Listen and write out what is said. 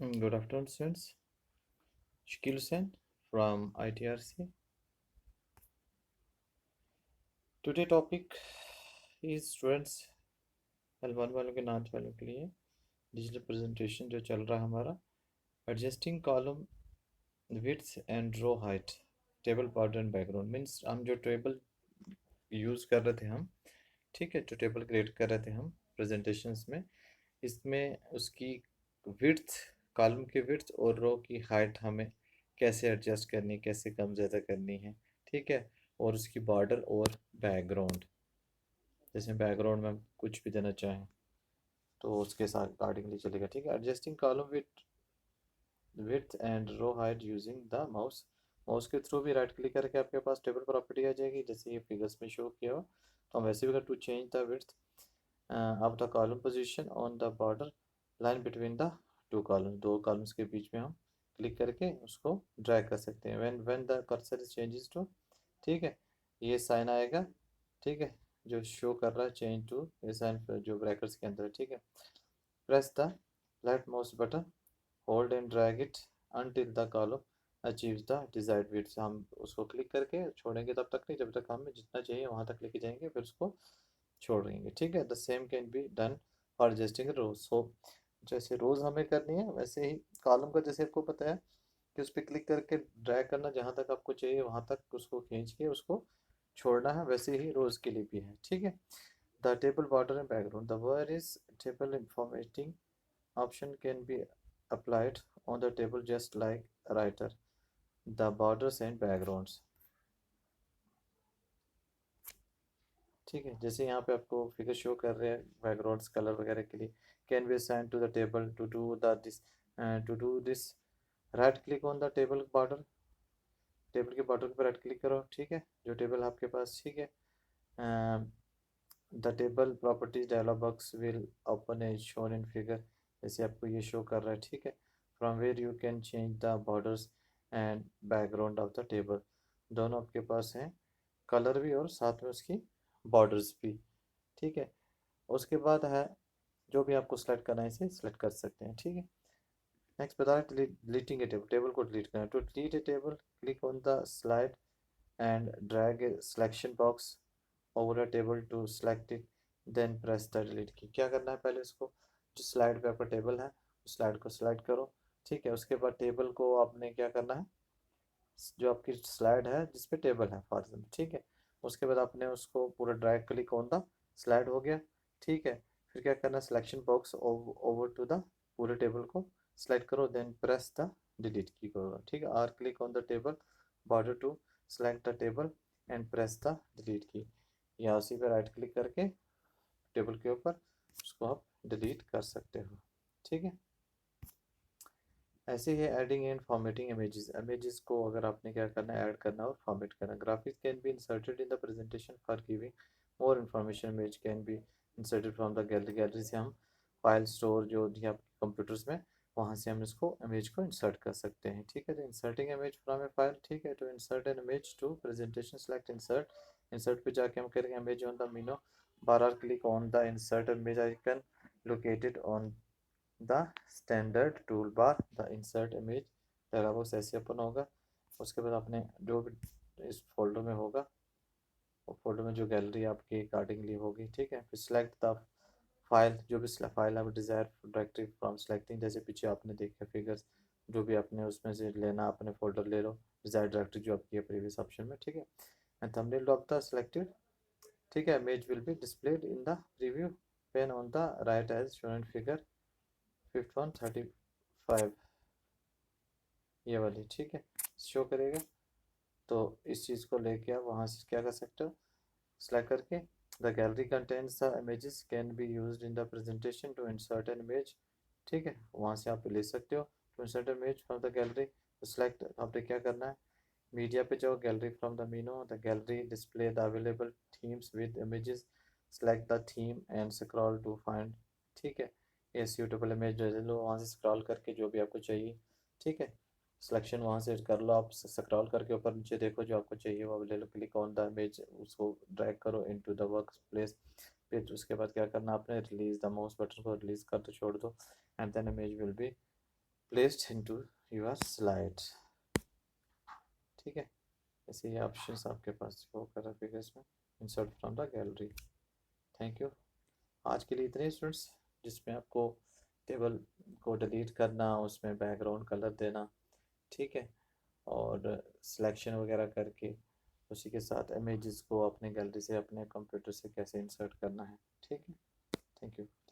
Good afternoon, students. Shakil Hussain from ITRC. Today topic is students L1 वालों के नाथ वालों के लिए डिजिटल प्रेजेंटेशन जो चल रहा है हमारा adjusting column width and row height table border and background means हम जो टेबल यूज़ कर रहे थे हम ठीक है जो टेबल क्रिएट कर रहे थे हम प्रेजेंटेशंस में इसमें उसकी विड्थ कॉलम की विड्थ और रो की हाइट हमें कैसे एडजस्ट करनी कैसे कम ज़्यादा करनी है ठीक है और उसकी बॉर्डर और बैकग्राउंड जैसे बैकग्राउंड में हम कुछ भी देना चाहें तो उसके साथ अकॉर्डिंगली चलेगा ठीक है adjusting column width and row height using the mouse mouse के थ्रू भी राइट क्लिक करके आपके पास टेबल प्रॉपर्टी आ जाएगी जैसे ये फिगर्स में शो किया हो तो हम वैसे भी to change the width of the column position on the border line between the two columns दो columns के बीच में हम क्लिक करके उसको ड्रैग कर सकते हैं when the cursor is changes to ठीक है ये साइन आएगा ठीक है जो शो कर रहा है चेंज टू ये साइन जो ब्रैकेट्स के अंदर है ठीक है press the left mouse button hold and drag it until the column achieves the desired width हम उसको क्लिक करके छोड़ेंगे तब तक नहीं जब तक हमें जितना चाहिए वहाँ तक लेके जाएंगे फिर उसको छोड़ देंगे ठीक है the same can be done for adjusting rows so जैसे रोज हमें करनी है वैसे ही कॉलम का जैसे आपको पता है कि उस पर क्लिक करके ड्रैग करना जहाँ तक आपको चाहिए वहाँ तक उसको खींच के उसको छोड़ना है वैसे ही रोज के लिए भी है ठीक है the table border and background the word is table in formatting option can be applied on the table just like a writer the borders and backgrounds ठीक है जैसे यहाँ पे आपको फिगर शो कर रहे हैं बैकग्राउंड्स कलर वगैरह के लिए can be assign to the table to do this right click on the table border table के बॉर्डर पर राइट क्लिक करो ठीक है जो टेबल आपके पास ठीक है the table properties dialog box will open as shown in figure जैसे आपको ये शो कर रहा है ठीक है from where you can change the borders and background of the table दोनों आपके पास हैं कलर भी और साथ में उसकी बॉर्डर्स भी ठीक है उसके बाद है जो भी आपको सिलेक्ट करना है इसे सिलेक्ट कर सकते हैं ठीक है नेक्स्ट बता रहे डिलीटिंग ए टेबल टेबल को डिलीट करना to delete a table click on the slide and drag a selection box over a table to select it then press the delete key क्या करना है पहले उसको जो स्लाइड पे आपका टेबल है उस स्लाइड को सिलेक्ट करो ठीक है उसके बाद टेबल को आपने क्या करना है जो आपकी स्लाइड है जिसपे टेबल है फॉर एग्जाम्पल ठीक है उसके बाद आपने उसको पूरा drag click on the slide हो गया ठीक है फिर क्या करना है selection box over to the पूरे टेबल को सिलेक्ट करो then press the delete key करो ठीक है or click on the table border to select the table and press the delete key या उसी पे राइट क्लिक करके टेबल के ऊपर उसको आप डिलीट कर सकते हो ठीक है ऐसे ही adding and formatting images images को अगर आपने क्या करना है ऐड करना और फॉर्मेट करना graphics can be inserted in the presentation for giving more information image can be inserted from the gallery gallery से हम फाइल स्टोर जो दिया आपके कंप्यूटर्स में वहाँ से हम इसको इमेज को इंसर्ट कर सकते हैं ठीक है तो inserting image from a file ठीक है तो insert an image to presentation select insert पे जाके हम करेंगे image on the menu bar or click on the insert image icon located on the standard tool bar the insert image dialog box ऐसे open होगा उसके बाद आपने जो भी इस फोल्डर में होगा वो फोल्डर में जो गैलरी आपकी अकॉर्डिंगली होगी ठीक है फिर सिलेक्ट द फाइल जो भी फाइल आप डिज़ायर डायरेक्टरी फ्रॉम सेलेक्टिंग जैसे पीछे आपने देखा फिगर्स जो भी आपने उसमें से लेना अपने फोल्डर ले लो डिज़ायर डायरेक्टरी जो आपकी है प्रीवियस ऑप्शन में ठीक है and thumbnail of the selected ठीक है image will be displayed in the preview pane on the right as shown in figure 5135 ये वाली ठीक है शो करेगा तो इस चीज़ को लेके आप वहाँ से क्या कर सकते हो सिलेक्ट करके the gallery contains the images can be used in the presentation to insert an image ठीक है वहाँ से आप ले सकते हो to insert image from the gallery तो सिलेक्ट आपने क्या करना है मीडिया पे जाओ gallery from the menu the gallery display the available themes with images select the theme and scroll to find ठीक है ये सूटेबल इमेज ले लो वहाँ से स्क्रॉल करके जो भी आपको चाहिए ठीक है सिलेक्शन वहाँ से कर लो आप स्क्रॉल करके ऊपर नीचे देखो जो आपको चाहिए वो ले लो क्लिक ऑन द इमेज उसको ड्रैग करो इनटू द वर्क प्लेस फिर उसके बाद क्या करना आपने रिलीज द माउस बटन को रिलीज कर दो छोड़ दो and then image will be placed into your slide. ठीक है, ऐसे ये ऑप्शंस आपके पास वो कर रखे हैं इसमें, insert from the gallery. Thank you. आज के लिए इतने स्टूडेंट्स, जिसमें आपको टेबल को डिलीट करना, उसमें बैकग्राउंड कलर देना, ठीक है, और सिलेक्शन वगैरह करके उसी के साथ इमेजेस को अपने गैलरी से अपने कंप्यूटर से कैसे इंसर्ट करना है। ठीक है, थैंक यू।